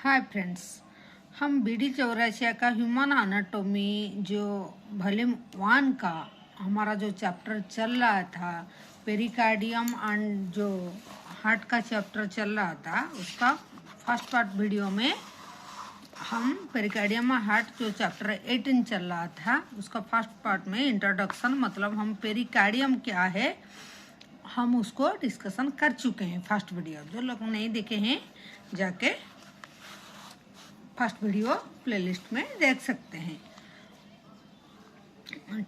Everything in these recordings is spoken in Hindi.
हाय फ्रेंड्स, हम बी डी चौरासिया का ह्यूमन एनाटॉमी जो वॉल्यूम 1 का हमारा जो चैप्टर चल रहा था, पेरिकार्डियम एंड जो हार्ट का चैप्टर चल रहा था, उसका फर्स्ट पार्ट वीडियो में हम पेरिकार्डियम हार्ट जो चैप्टर 18 चल रहा था, उसका फर्स्ट पार्ट में इंट्रोडक्शन मतलब हम पेरिकार्डियम क्या है हम उसको डिस्कशन कर चुके हैं। फर्स्ट वीडियो जो लोग नहीं देखे हैं जाके फर्स्ट वीडियो प्लेलिस्ट में देख सकते हैं,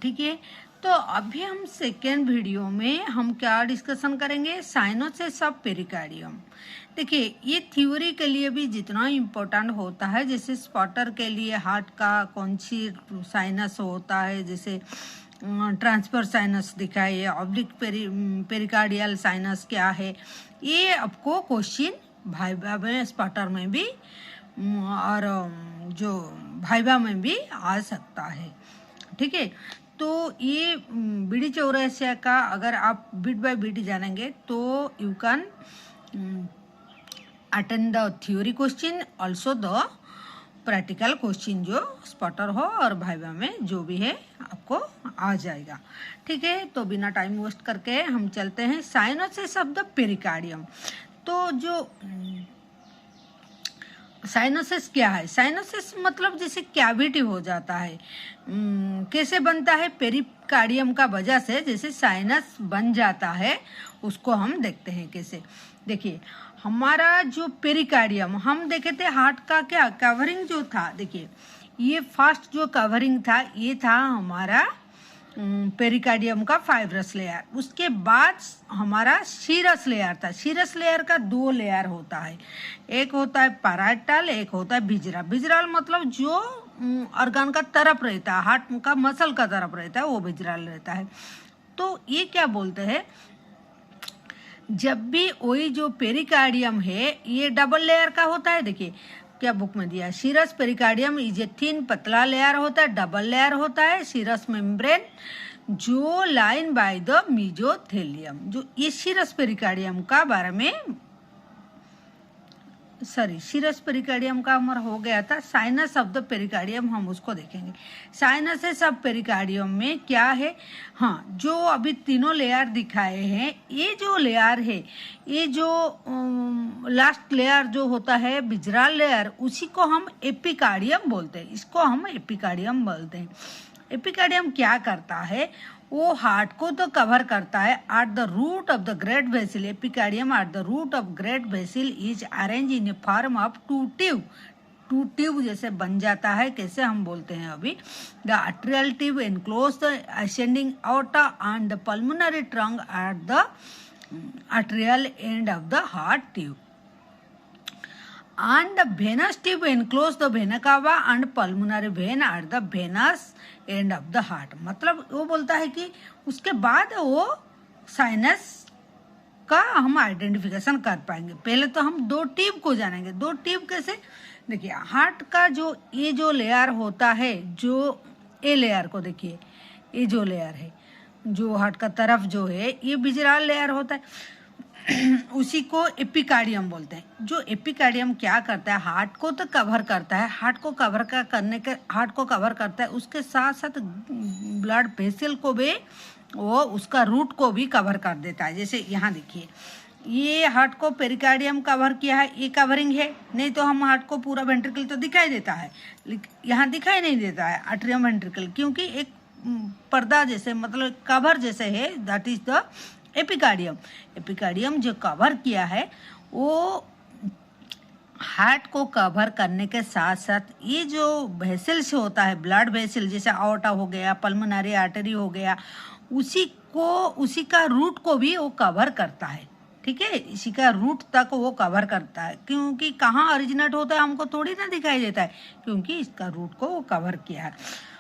ठीक है। तो अभी हम सेकेंड वीडियो में हम क्या डिस्कशन करेंगे, साइनोसिस ऑफ पेरिकार्डियम। देखिए, ये थ्योरी के लिए भी जितना इम्पोर्टेंट होता है, जैसे स्पॉटर के लिए हार्ट का कौन सी साइनस होता है, जैसे ट्रांसफर साइनस दिखाइए, ऑब्लिक पेरिकार्डियल साइनस क्या है, ये आपको क्वेश्चन भाइबा में स्पॉटर में भी और जो भाइबा में भी आ सकता है, ठीक है। तो ये बीडी चौरासिया का अगर आप बिट बाय बिट जानेंगे तो you can attend the theory question also the practical question जो स्पॉटर हो और भाइबा में जो भी है आपको आ जाएगा, ठीक है। तो बिना टाइम वेस्ट करके हम चलते हैं साइनोसिस ऑफ द पेरिकार्डियम। तो जो साइनोसिस क्या है, साइनोसिस मतलब जैसे कैविटी हो जाता है। कैसे बनता है, पेरिकार्डियम का वजह से जैसे साइनस बन जाता है, उसको हम देखते हैं कैसे। देखिए, हमारा जो पेरिकार्डियम हम देखे थे हार्ट का क्या कवरिंग जो था, देखिए ये फर्स्ट जो कवरिंग था ये था हमारा पेरिकार्डियम का फाइब्रस लेयर। उसके बाद हमारा सीरस लेयर था। सीरस लेयर का दो लेयर होता है, एक होता है पैराइटल, एक होता है विजरल। विजरल मतलब जो ऑर्गन का तरफ रहता है, हार्ट का मसल का तरफ रहता है, वो विजरल रहता है। तो ये क्या बोलते हैं, जब भी वही जो पेरिकार्डियम है ये डबल लेयर का होता है। देखिए क्या बुक में दिया है, serous pericardium is a thin पतला लेयर होता है, डबल लेयर होता है, सीरस मेम्ब्रेन जो लाइन बाय द मेसोथेलियम। जो ये सीरस पेरिकार्डियम का बारे में सीरस पेरिकार्डियम का हमारा हो गया था। साइनस ऑफ द पेरिकार्डियम हम उसको देखेंगे। साइनसेस ऑफ पेरिकार्डियम में क्या है, हाँ जो अभी तीनों लेयर दिखाए हैं, ये जो लेयर है, ये जो लास्ट लेयर जो होता है विजरल लेयर, उसी को हम एपिकार्डियम बोलते हैं। इसको हम एपिकार्डियम बोलते हैं। एपिकार्डियम क्या करता है, वो हार्ट को तो कवर करता है। At the root of the great vessel, epicardium at the root of great vessel is arrange in a form of two tube जैसे बन जाता है। कैसे हम बोलते हैं अभी, the arterial tube enclose the ascending aorta and the pulmonary trunk at the arterial end of the heart tube. And the venous tube enclose the vena cava and pulmonary vein at the venous end of the heart। मतलब वो बोलता है कि उसके बाद वो साइनस का हम आइडेंटिफिकेशन कर पाएंगे। पहले तो हम दो ट्यूब को जानेंगे। दो ट्यूब कैसे, देखिए हार्ट का जो ये जो लेयर होता है, जो ए लेयर को देखिए, ये जो लेयर है जो हार्ट का तरफ जो है ये विजरल लेयर होता है, उसी को एपिकार्डियम बोलते हैं। जो एपिकार्डियम क्या करता है, हार्ट को तो कवर करता है, हार्ट को कवर करता है, उसके साथ साथ ब्लड वेसल को भी, वो उसका रूट को भी कवर कर देता है। जैसे यहाँ देखिए, ये हार्ट को पेरिकार्डियम कवर किया है, ये कवरिंग है। नहीं तो हम हार्ट को पूरा वेंट्रिकल तो दिखाई देता है, यहाँ दिखाई नहीं देता है आर्टरियम वेंट्रिकल, क्योंकि एक पर्दा जैसे मतलब कवर जैसे है, that is the epicardium. Epicardium जो कवर किया है वो हार्ट को कवर करने के साथ साथ ये जो वेसल्स होता है, ब्लड वेसल जैसे aorta हो गया, पल्मोनरी आर्टरी हो गया, उसी का रूट को भी वो कवर करता है, ठीक है। इसी का रूट तक वो कवर करता है, क्योंकि कहाँ ओरिजिनेट होता है हमको थोड़ी ना दिखाई देता है, क्योंकि इसका रूट को वो कवर किया है।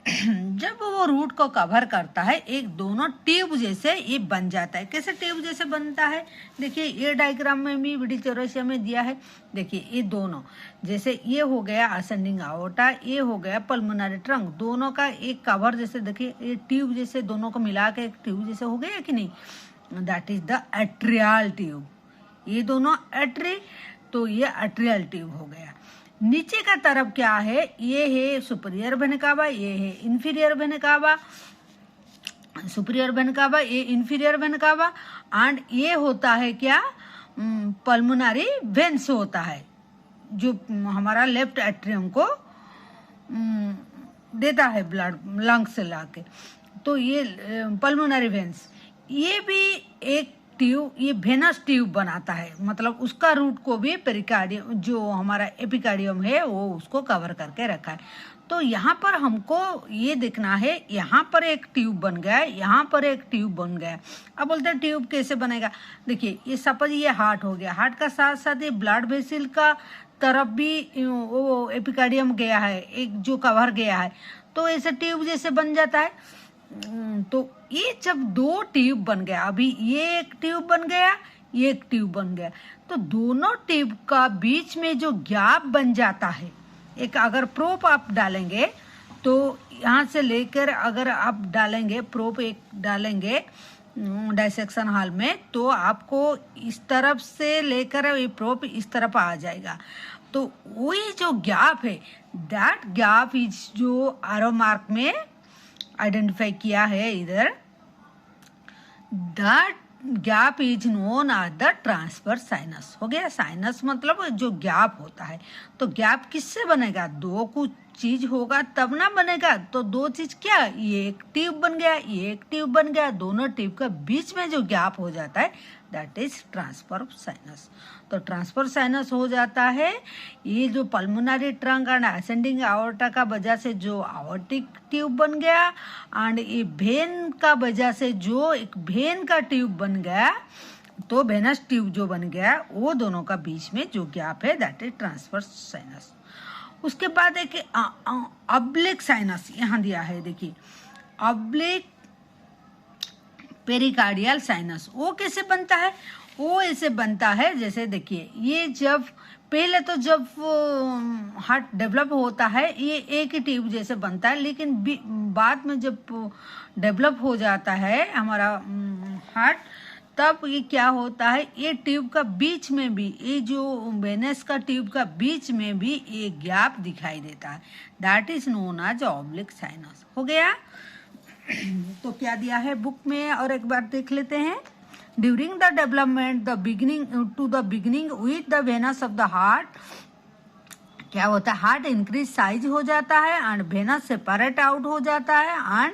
जब वो रूट को कवर करता है, एक दोनों ट्यूब जैसे ये बन जाता है। कैसे ट्यूब जैसे बनता है, देखिए ये डायग्राम में भी बीडी चौरासिया में दिया है। देखिए ये दोनों जैसे, ये हो गया असेंडिंग aorta, ये हो गया पल्मोनरी ट्रंक, दोनों का एक कवर जैसे, देखिए ये ट्यूब जैसे दोनों को मिला के एक ट्यूब जैसे हो गया कि नहीं, that is the atrial tube. ये दोनों एट्री, तो ये एट्रियल ट्यूब हो गया। नीचे का तरफ क्या है, ये है सुपीरियर वेना कावा, ये है इंफीरियर वेना कावा, सुपीरियर वेना कावा, ये इंफीरियर वेना कावा, एंड ये होता है क्या, पल्मोनरी वेन्स होता है जो हमारा लेफ्ट एट्रियम को देता है ब्लड लंग से लाके। तो ये पल्मोनरी वेन्स, ये भी एक ट्यूब, ये वेनस ट्यूब बनाता है, मतलब उसका रूट को भी पेरिकार्डियम जो हमारा एपिकार्डियम है वो उसको कवर करके रखा है। तो यहाँ पर हमको ये देखना है, यहाँ पर एक ट्यूब बन गया है, यहाँ पर एक ट्यूब बन गया है। अब बोलते हैं ट्यूब कैसे बनेगा, देखिए ये सपोज ये हार्ट हो गया, हार्ट का साथ साथ ये ब्लड वेसल का तरफ भी वो एपिकार्डियम गया है, एक जो कवर गया है, तो ऐसे ट्यूब जैसे बन जाता है। तो ये जब दो ट्यूब बन गया, अभी ये एक ट्यूब बन गया, ये एक ट्यूब बन गया, तो दोनों ट्यूब का बीच में जो गैप बन जाता है, एक अगर प्रोप आप डालेंगे तो यहाँ से लेकर अगर आप डालेंगे प्रोप, एक डालेंगे डाइसेक्शन हॉल में, तो आपको इस तरफ से लेकर ये प्रोप इस तरफ आ जाएगा। तो वही जो गैप है, दैट गैप इज जो एरो मार्क में आइडेंटिफाई किया है इधर, that gap is known as the transverse sinus. हो गया, साइनस मतलब जो गैप होता है। तो गैप किससे बनेगा, दो कुछ चीज होगा तब ना बनेगा। तो दो चीज क्या, ये एक ट्यूब बन गया, ये एक ट्यूब बन गया, दोनों ट्यूब का बीच में जो गैप हो जाता है दैट इज ट्रांसवर्स साइनस। तो ट्रांसवर्स साइनस हो जाता है ये जो pulmonary trunk and ascending aorta का वजह से जो आवर्टिक ट्यूब बन गया, एंड ये वेन का वजह से जो एक वेन का ट्यूब बन गया, तो वेनस ट्यूब जो बन गया, वो दोनों का बीच में जो गैप है दैट इज ट्रांसवर्स साइनस। उसके बाद एक ऑब्लिक साइनस यहाँ दिया है, देखिए ऑब्लिक पेरिकार्डियल साइनस। वो कैसे बनता है, वो ऐसे बनता है जैसे देखिए, ये जब पहले तो जब हार्ट डेवलप होता है ये एक ही ट्यूब जैसे बनता है, लेकिन बाद में जब डेवलप हो जाता है हमारा हार्ट, तब ये क्या होता है, ये ट्यूब का बीच में भी, ये जो वेनस का ट्यूब का बीच में भी ये गैप दिखाई देता है, that is known as oblique sinus. हो गया। तो क्या दिया है बुक में और एक बार देख लेते हैं। During the development the beginning to the beginning with the venous of the heart, क्या होता है, हार्ट इंक्रीज साइज हो जाता है एंड वेनस सेपरेट आउट हो जाता है एंड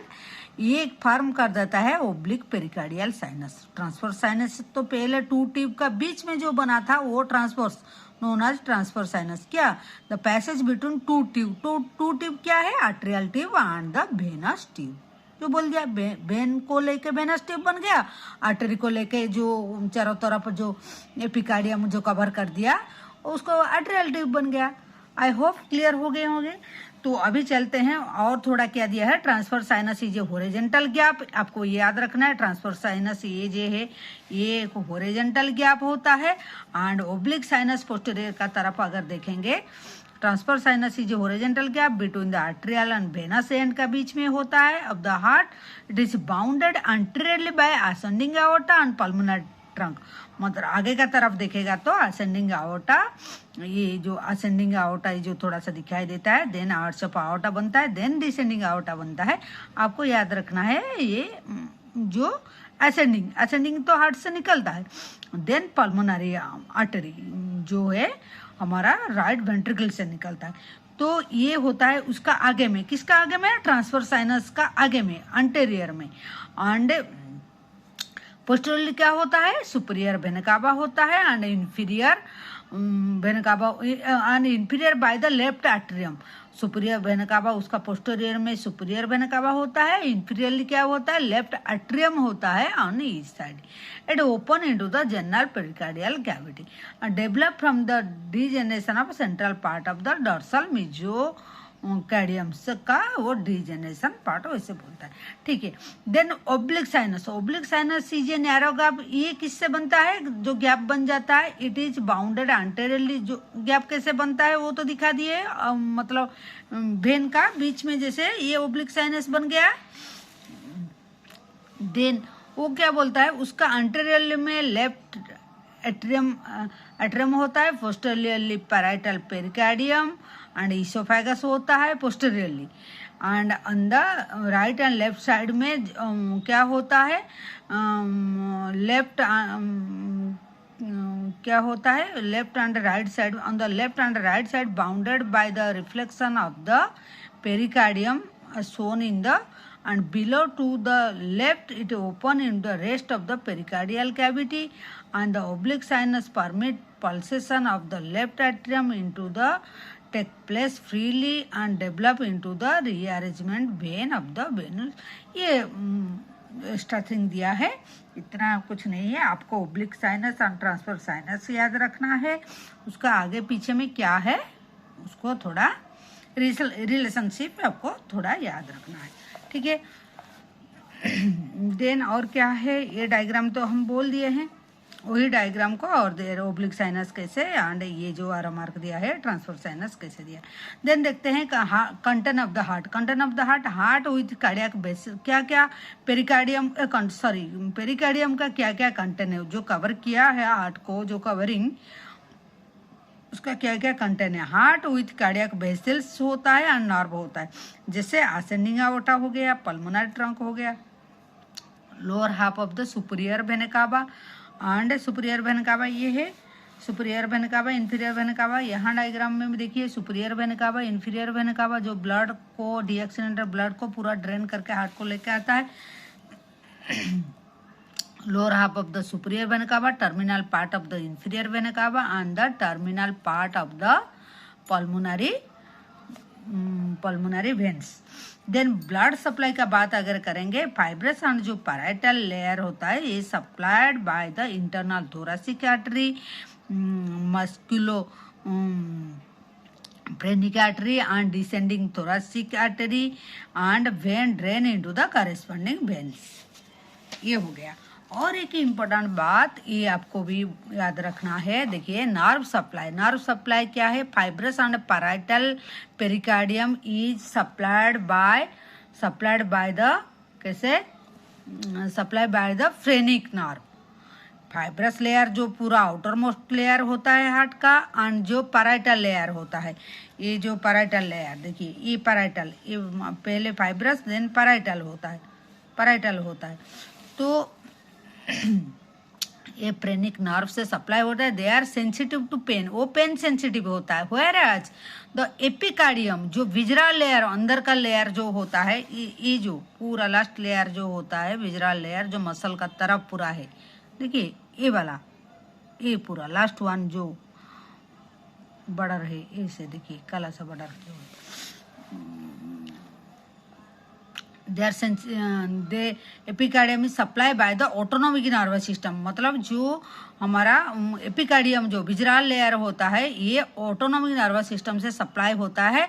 ये फॉर्म कर देता है oblique pericardial sinus. Transverse sinus तो पहले टू ट्यूब का बीच में जो बना था वो transverse known as transverse sinus. क्या, the passage between two tube, two tube क्या है, arterial tube and the venous tube. जो बोल दिया वेन को लेके वेनस ट्यूब बन गया, आर्टरी को लेके जो चारों तरफ जो एपिकार्डियम जो कवर कर दिया उसको आर्टेरियल ट्यूब बन गया। आई होप क्लियर हो गए होंगे। तो अभी चलते हैं और थोड़ा क्या दिया है, ट्रांसफर साइनस ये हॉरिजॉन्टल गैप, आपको याद रखना है ट्रांसफर साइनस ये जो है ये एक हॉरिजॉन्टल गैप होता है एंड ओब्लिक साइनस पोस्टीरियर का तरफ अगर देखेंगे, transfer sinus is horizontal gap between the arterial and venous end का बीच में होता है of the heart. It is bounded anteriorly by ascending aorta and pulmonary trunk. मतलब आगे का तरफ देखेगा तो असेंडिंग आवर्टा, ये जो असेंडिंग आवर्टा ये जो थोड़ा सा दिखाई देता है, देन आर्च ऑफ आवर्टा बनता है, देन डिसेंडिंग आवर्टा बनता है। आपको याद रखना है ये जो असेंडिंग तो हार्ट से निकलता है, देन पल्मोनरी आर्टरी जो है हमारा राइट वेंट्रिकल से निकलता है। तो ये होता है उसका आगे में, किसका आगे में, ट्रांसफर साइनस का आगे में, अंटेरियर में। एंड पोस्टीरियरली क्या होता है, सुपीरियर वेना कावा होता है and inferior vena cava and inferior by the left atrium. Superior vena cava उसका पोस्टीरियर में सुपीरियर वेना कावा होता है, इंफीरियरली क्या होता है, लेफ्ट आर्टेरियम होता है on each side. It open into the general pericardial cavity and develop from the degeneration of central part of the dorsal mesocardium का वो डिजेनरेशन पार्ट वैसे बोलता है, ठीक है। Then oblique sinus is a narrow gap. ये किससे बनता है, जो गैप बन जाता है, इट इज बाउंडेड एंटेरियरली। जो गैप कैसे बनता है वो तो दिखा दिए, मतलब वेन का बीच में जैसे ये ओब्लिक साइनस बन गया। देन वो क्या बोलता है, उसका एंटेरियर में लेफ्ट एट्रियम होता है, posteriorly parietal pericardium and oesophagus होता है posteriorly, and on the right and left side में क्या होता है, क्या होता है, left and right side, on the left and right side bounded by the reflection of the pericardium shown in the, and below to the left it open in the rest of the pericardial cavity, and the oblique sinus permit pulsation of the left atrium into the take place freely and develop into the rearrangement vein of the venous. ये स्ट्रक्चरिंग दिया है, इतना कुछ नहीं है। आपको ओब्लिक साइनस और ट्रांसफर साइनस याद रखना है, उसका आगे पीछे में क्या है उसको थोड़ा रिलेशनशिप आपको थोड़ा याद रखना है, ठीक है। देन और क्या है, ये डायग्राम तो हम बोल दिए हैं, वही डायग्राम को और दे ओब्लिक साइनस कैसे, एंड ये जो आर मार्क दिया है ट्रांसफर साइनस कैसे दिया। देन देखते हैं content of the heart. Content of the heart with cardiac base, क्या क्या पेरिकार्डियम पेरिकार्डियम का क्या क्या कंटेंट है, जो कवर किया है हार्ट को, जो कवरिंग उसका क्या क्या कंटेंट है। हार्ट विथ कार्डियक वेसल्स होता है और नर्व होता है, जैसे असेंडिंग एओर्टा हो गया, पल्मोनरी ट्रंक हो गया, lower half of the superior vena cava and superior vena कावा, ये है सुपीरियर वेना कावा, इंफीरियर वेना कावा। यहाँ डायग्राम में देखिए सुपीरियर वेना कावा, इंफीरियर वेना कावा, जो ब्लड को डीऑक्सीनेटेड ब्लड को पूरा ड्रेन करके हार्ट को लेके आता है। lower half of the superior vena cava, terminal part of the inferior vena cava, and the terminal part of the pulmonary veins. Then blood supply का बात अगर करेंगे, फाइब्रस एंड जो पैराइटल लेयर होता है ये supplied by the internal thoracic artery, musculo phrenic artery and descending thoracic artery, and vein drain into the corresponding veins. ये हो गया। और एक इम्पोर्टेंट बात ये आपको भी याद रखना है, देखिए नर्व सप्लाई। नर्व सप्लाई क्या है, fibrous and parietal pericardium is supplied by the कैसे, supply by the phrenic nerve. Fibrous layer जो पूरा आउटर मोस्ट लेयर होता है हार्ट का, एंड जो पैराइटल लेयर होता है, ये जो पैराइटल लेयर देखिए, ये पैराइटल, ये पहले फाइब्रस देन पैराइटल होता है। तो ये फ्रेनिक नर्व से सप्लाई होता है। They are sensitive to pain, वो पेन सेंसिटिव होता है। व्हेयरएज द एपिकार्डियम जो विजरल लेयर, अंदर का लेयर जो होता है, ये जो पूरा लास्ट लेयर जो होता है विजरल लेयर, जो मसल का तरफ पूरा है, देखिए ये वाला, ये पूरा लास्ट वन जो बॉर्डर है, ऐसे देखिए काला सा बॉर्डर जो है, the epicardium is supply by the autonomic nervous system. मतलब जो हमारा एपिकार्डियम जो विजरल लेयर होता है, ये ऑटोनोमिक नर्वस सिस्टम से सप्लाई होता है,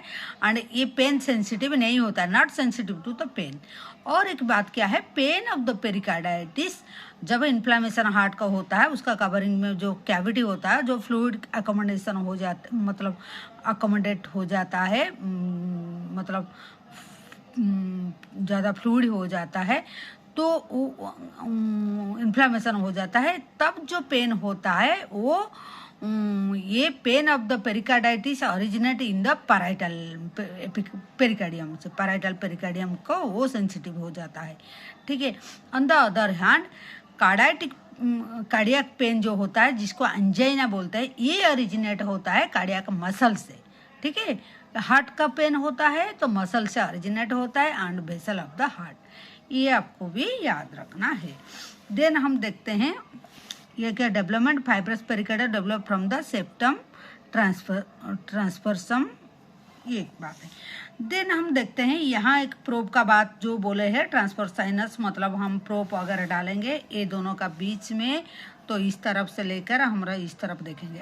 एंड ये पेन सेंसिटिव नहीं होता है, not sensitive to the pain. और एक बात क्या है, पेन ऑफ द पेरिकार्डाइटिस, जब इन्फ्लामेशन हार्ट का होता है, उसका कवरिंग में जो कैविटी होता है, जो फ्लूइड अकोमोडेशन हो जाता, मतलब अकोमोडेट हो जाता है, मतलब ज़्यादा फ्लूइड हो जाता है, तो इन्फ्लामेशन हो जाता है, तब जो पेन होता है वो ये pain of the pericarditis originate in the parietal pericardium से, पैराइटल पेरिकार्डियम को वो सेंसिटिव हो जाता है, ठीक है। On the other hand cardiac pain जो होता है, जिसको एंजाइना बोलते हैं, ये ओरिजिनेट होता है कार्डियक मसल से, ठीक है। हार्ट का पेन होता है तो मसल से ओरिजिनेट होता है, and vessel of the heart, ये आपको भी याद रखना है। देन हम देखते हैं ये क्या, development fibrous pericardium develop from the septum transversum, ये एक बात है। देन हम देखते हैं यहाँ एक प्रोब का बात जो बोले हैं, ट्रांसफर साइनस, मतलब हम प्रोब अगर डालेंगे ये दोनों का बीच में, तो इस तरफ से लेकर हमारा इस तरफ देखेंगे,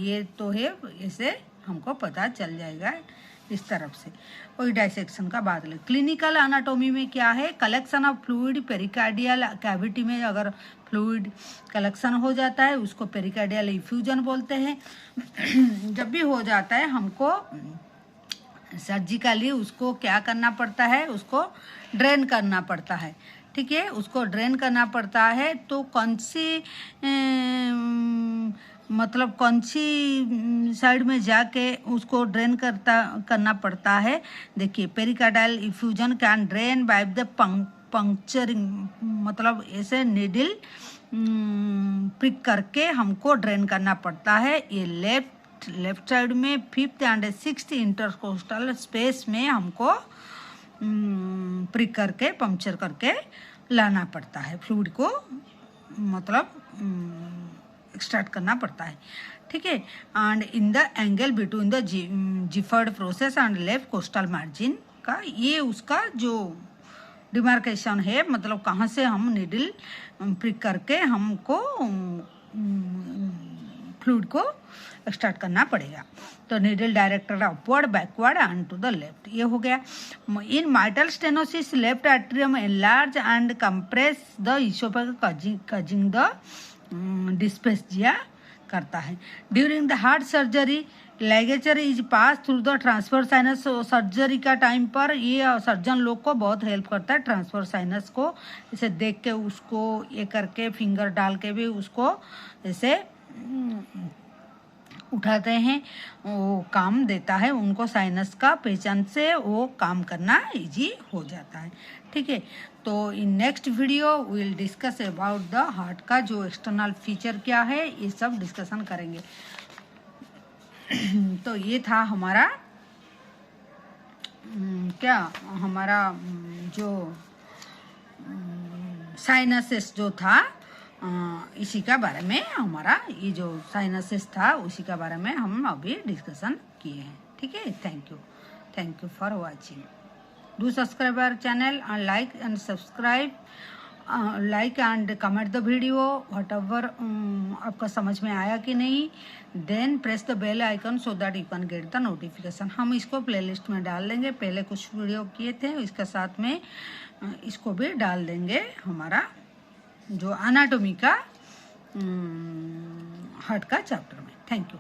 ये तो है, ऐसे हमको पता चल जाएगा इस तरफ से। वही डाइसेक्शन का बात ले। क्लिनिकल एनाटोमी में क्या है, collection of fluid pericardial cavity में अगर फ्लूइड कलेक्शन हो जाता है उसको पेरिकार्डियल इफ्यूजन बोलते हैं। जब भी हो जाता है हमको सर्जिकली उसको क्या करना पड़ता है, उसको ड्रेन करना पड़ता है, ठीक है। उसको ड्रेन करना पड़ता है, तो कौन सी मतलब कौन सी साइड में जाके उसको ड्रेन करना पड़ता है। देखिए, pericardial effusion can drain by the puncturing, मतलब ऐसे नीडल प्रिक करके हमको ड्रेन करना पड़ता है। ये लेफ्ट साइड में 5th and 6th intercostal space में हमको प्रिक करके पंक्चर करके लाना पड़ता है, फ्लूइड को मतलब एक्सट्रैक्ट करना पड़ता है, ठीक है। And in the angle between the xiphoid process and left costal margin का ये उसका जो डिमार्केशन है, मतलब कहाँ से हम नीडल प्रिक करके हमको फ्लूइड को एक्सट्रैक्ट करना पड़ेगा। तो needle directed upward, backward and to the left, ये हो गया। In mitral stenosis left atrium enlarge and compress the oesophagus causing the dyspepsia करता है। During the heart surgery ligature is pass through the transverse sinus. Surgery का टाइम पर ये सर्जन लोग को बहुत हेल्प करता है ट्रांसफर साइनस को, इसे देख के उसको ये करके फिंगर डाल के भी उसको ऐसे उठाते हैं, वो काम देता है उनको, साइनस का पहचान से वो काम करना इजी हो जाता है, ठीक है। तो in next video will discuss about the heart का जो एक्सटर्नल फीचर क्या है, ये सब डिस्कशन करेंगे। तो ये था हमारा क्या हमारा जो साइनसिस जो था, इसी का बारे में हमारा ये जो साइनसिस था उसी का बारे में हम अभी डिस्कशन किए हैं, ठीक है। Thank you for watching. Do subscribe our channel and like and subscribe, like and comment the video whatever आपका समझ में आया कि नहीं, then press the bell icon so that you can get the notification। हम इसको प्लेलिस्ट में डाल देंगे, पहले कुछ वीडियो किए थे इसके साथ में इसको भी डाल देंगे हमारा जो एनाटॉमी का हार्ट का चैप्टर में। Thank you.